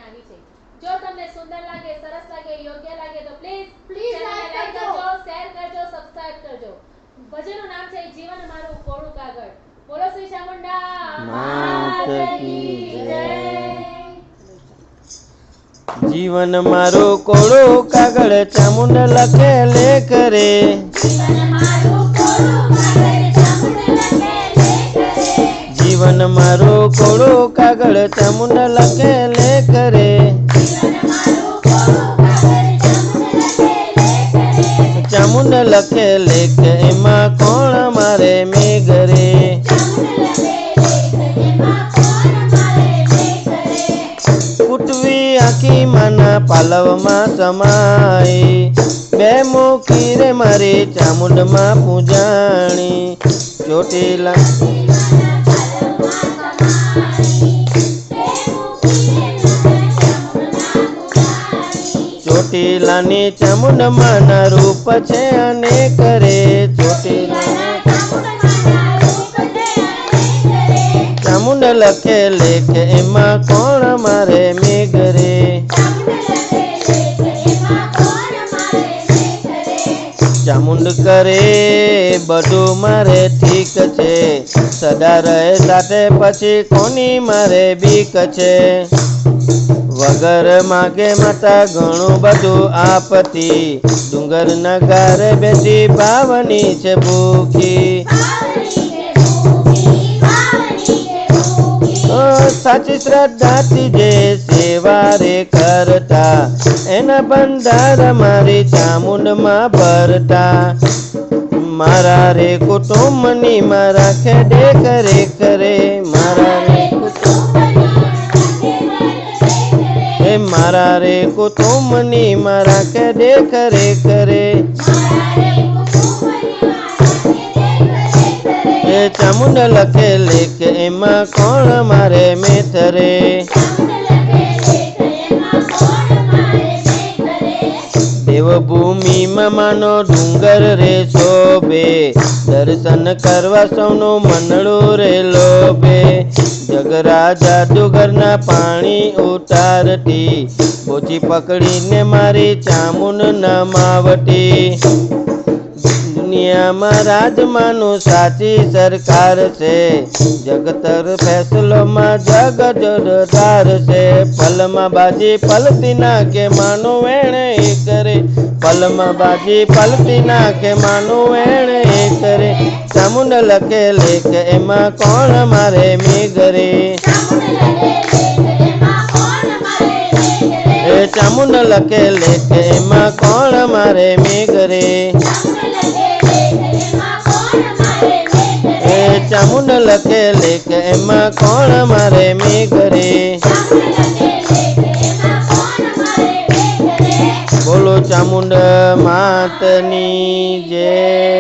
આવી છે। જો તમને સુંદર લાગે, સરસ લાગે, યોગ્ય લાગે તો પ્લીઝ લાઈક લાઈક કરજો, શેર કરજો, સબસ્ક્રાઇબ કરજો। ભજનનું નામ છે જીવન મારું કોળું કાગળ। બોલો શ્રી ચામુંડા માત કી જય। जीवन मारो कोड़ो कागड़ चामुंड लखे लेख रे। જીવન મારું કોળું કાગળ ચામુંડ લખે લેખ રે। जीवन मारो कोड़ो कागड़ चामुंड लखे लेख रे। જીવન મારું કોળું કાગળ ચામુંડ લખે લેખ રે। चामुंड लखे लेख एमा कोण मारे मेघ रे। ચામુંડ લખે લેખ એમાં કોણ મારે મેઘ રે। कुटवी आखी माना पालव में समाई बे मुखी रे मारी चामुंड मां पूजाणी। ચોટીલા ચોટીલાની ચામુંડ માના રૂપ છે અનેક રે। ચામુંડ લખે લેખ એમાં કોણ મારે મેઘ રે। ચામુંડ કરે બધું મારે ઠીક છે સદા રહે સાથે પછી કોની મારે બીક છે। વગર માગે માતા ઘણું બધું આપતી ડુંગર નગારે બેસી ભાવની છે ભૂખી। સાચી શ્રદ્ધાથી જે સેવા રે કરતા એના બંધાર મારી ચામુંડમાં ભરતા। મારા રે કુટુંબની મારા ખેડે કરે કરે મારા રે મારા રે કુટુંબની મારા ખેડે કરે કરે। ચામુંડ લખે લેખ એમાં કોણ મારે મેથ રે। દેવભૂમિમાં માનો ડુંગર રે શોભે દર્શન કરવા સૌનું મનડું રે લોભે। જગરા જાદુગરના પાણી ઉતારતી બોચી પકડીને મારી ચામુંડ નમાવટી। દુનિયામાં રાજમાનું સાચી સરકાર છે જગતર ફેસલોમાં જગ જોરદાર છે। પલમાં બાજી પલતી નાખે માનું વેણે કરે પલમાં બાજી પલતી નાખે માનું વેણે કરે। ચામુંડ લખે લેખ એમાં કોણ મારે મેઘ રે। ચામુંડ લખે લેખ એમાં કોણ મારે મેઘ રે। ચામુંડ લખે લેખ એમાં કોણ મારે મેઘ રે। બોલો ચામુંડ માતની જય।